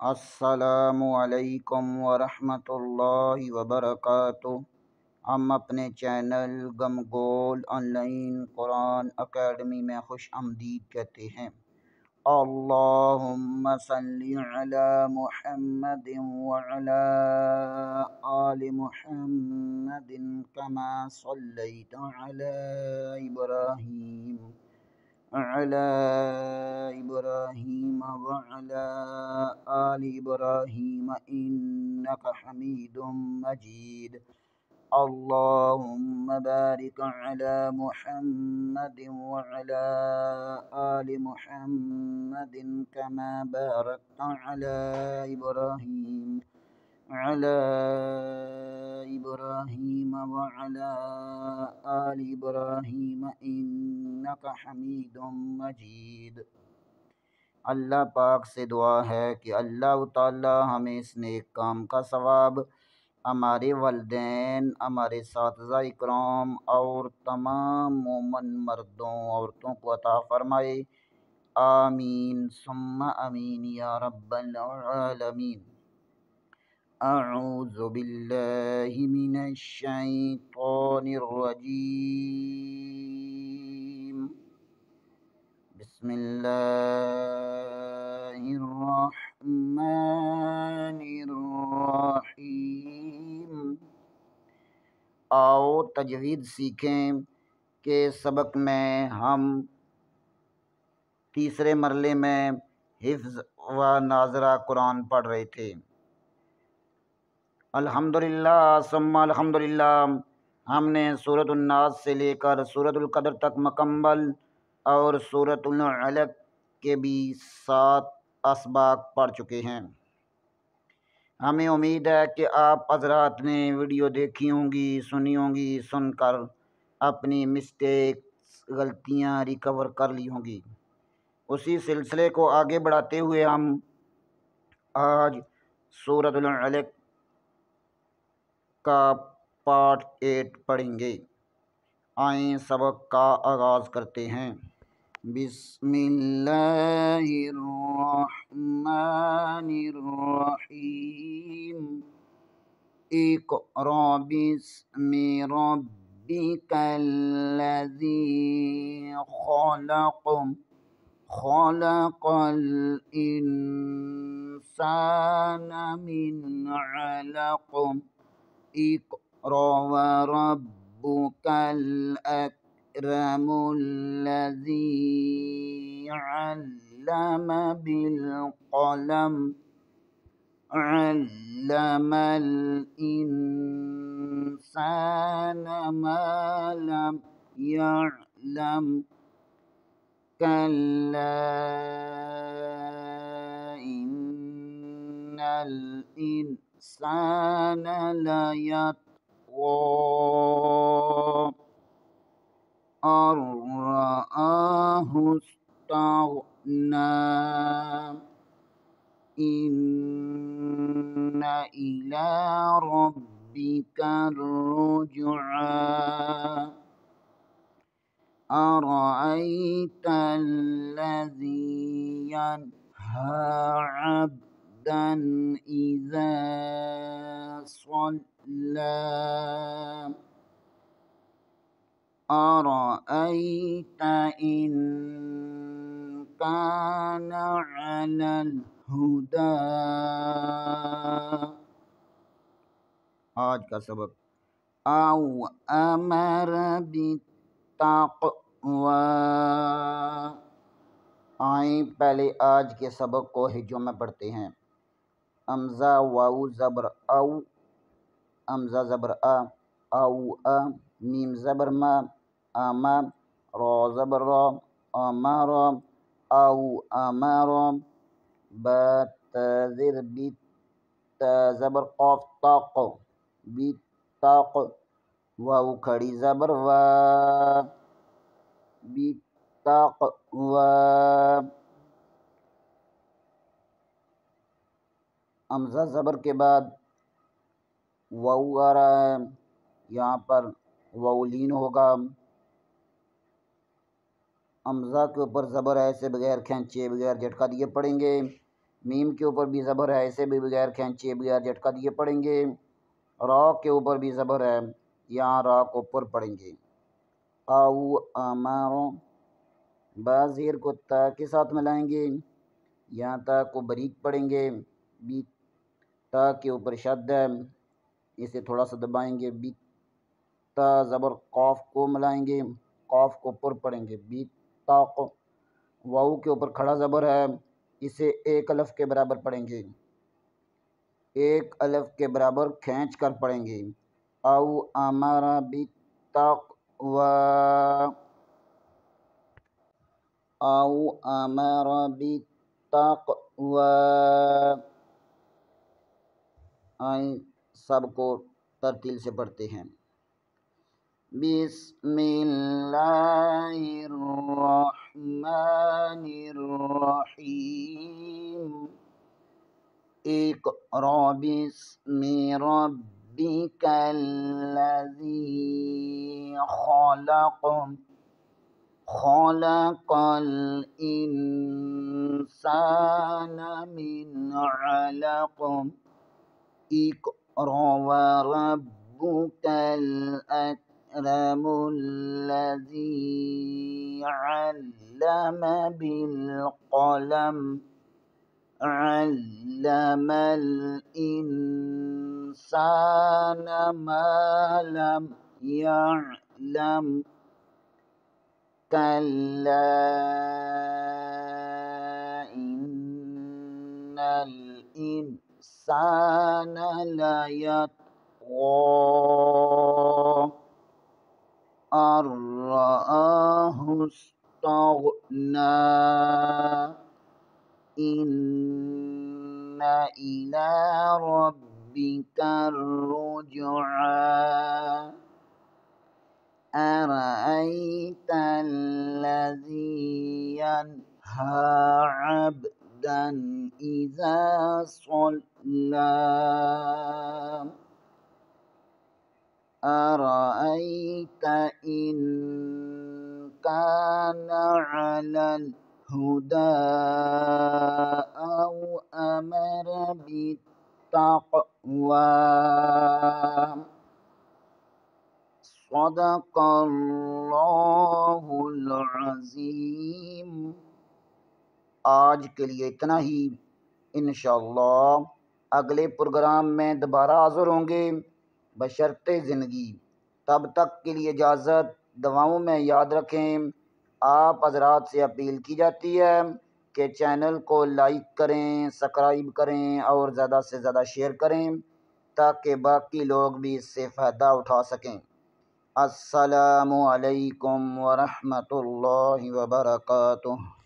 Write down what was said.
السلام علیکم ورحمۃ اللہ وبرکاتہ۔ ہم اپنے چینل گم گول آن لائن قرآن اکیڈمی میں خوش آمدید کہتے ہیں۔ اللہم صلی علی محمد وعلی آل محمد کما صلیت علی ابراہیم وعلى آل إبراهيم إنك حميد مجيد۔ اللهم بارك على محمد وعلى آل محمد كما باركت على إبراهيم وعلى آل إبراهيم إنك حميد مجيد۔ اللہ پاک سے دعا ہے کہ اللہ تعالی ہمیں اس نیک کام کا ثواب ہمارے والدین، ہمارے اساتذہ اکرام اور تمام مومن مردوں عورتوں کو عطا فرمائے۔ آمین ثم آمین یا رب العالمین۔ اعوذ باللہ من الشیطان الرجیم، بسم اللہ الرحمن الرحیم۔ آؤ تجوید سیکھیں کہ سبق میں ہم تیسرے مرحلے میں حفظ و ناظرہ قرآن پڑھ رہے تھے۔ الحمدللہ ثم الحمدللہ، ہم نے سورۃ الناس سے لے کر سورۃ القدر تک مکمل اور سورۃ العلق کے بھی 7 اسباق پڑھ چکے ہیں۔ ہمیں امید ہے کہ آپ حضرات نے ویڈیو دیکھی ہوں گی، سنی ہوں گی، سن کر اپنی مسٹیکس، غلطیاں ریکور کر لی ہوں گی۔ اسی سلسلے کو آگے بڑھاتے ہوئے ہم آج سورۃ العلق کا پارٹ 8 پڑھیں گے۔ آئیں سبق کا آغاز کرتے ہیں۔ بسم اللہ الرحمن الرحیم۔ اقرأ بسم ربک الذی خلق، خلق الانسان من علق، اقرأ وربک الاکرم الذی علم بالقلم، علم الانسان ما لم يعلم، كلا إن الإنسان ليطغى أن رآه استغنى، إن إلى ربك الرجعى، أرأيت الذي ينهى عبدا إذا صلى، أرأيت إن كان على الهدى۔ آج کا سبق او امر بالتقوی۔ آئیں پہلے آج کے سبق کو ہجوں میں پڑھتے ہیں۔ حمزہ واو زبر او، حمزہ زبر آ، او آ، میم زبر ما، آما، را زبر را، آمار، او آمار، با تازر بیت، تا زبر قاف تاق، بیت تاق، واو کھڑی زبر وا، بیت تاق وا۔ حمزہ زبر کے بعد واو آ رہا ہے، یہاں پر واو لین ہوگا۔ حمزہ کے اوپر زبر ایسے بغیر کھینچے، بغیر جھٹکا دیے پڑھیں گے۔ میم کے اوپر بھی زبر ہے، اسے بھی بغیر کھینچے بغیر جھٹکا دیے پڑھیں گے۔ را کے اوپر بھی زبر ہے، یہاں را کو پر پڑھیں گے۔ او امر، با زیر کو تا کے ساتھ ملائیں گے، یہاں تا کو باریک پڑھیں گے۔ بی، تا کے اوپر شد ہے، اسے تھوڑا سا دبائیں گے۔ بی تا زبر قاف کو ملائیں گے، قاف کو پر پڑھیں گے۔ بی تاق، واؤ کے اوپر کھڑا زبر ہے، اسے ایک الف کے برابر پڑھیں گے، ایک الف کے برابر کھینچ کر پڑھیں گے۔ او امر بالتقوی، او امر بالتقوی، آئیں سب کو ترتیل سے پڑھتے ہیں۔ بسم اللہ الرحمن الرحیم، اقرأ بسم ربک الذی خلق، خلق الانسان من علق، اقرأ وربک الاکرم الذی علم بالقلم، علم الانسان ما لم يعلم، کلا ان الانسان لیطغی ان رآہ استغنی، ان الی ربک الرجعی، أرأيت الذي ينهى عبدا إذا صلى، أرأيت إن كان على الهدى أو أمر بالتقوى، صدق اللہ العظیم۔ آج کے لیے اتنا ہی، انشاءاللہ اگلے پروگرام میں دوبارہ حاضر ہوں گے بشرط زندگی۔ تب تک کے لیے اجازت، دعاؤں میں یاد رکھیں۔ آپ حضرات سے اپیل کی جاتی ہے کہ چینل کو لائک کریں، سبسکرائب کریں اور زیادہ سے زیادہ شیئر کریں تاکہ باقی لوگ بھی اس سے فائدہ اٹھا سکیں۔ السلام علیکم ورحمۃ اللہ وبرکاتہ۔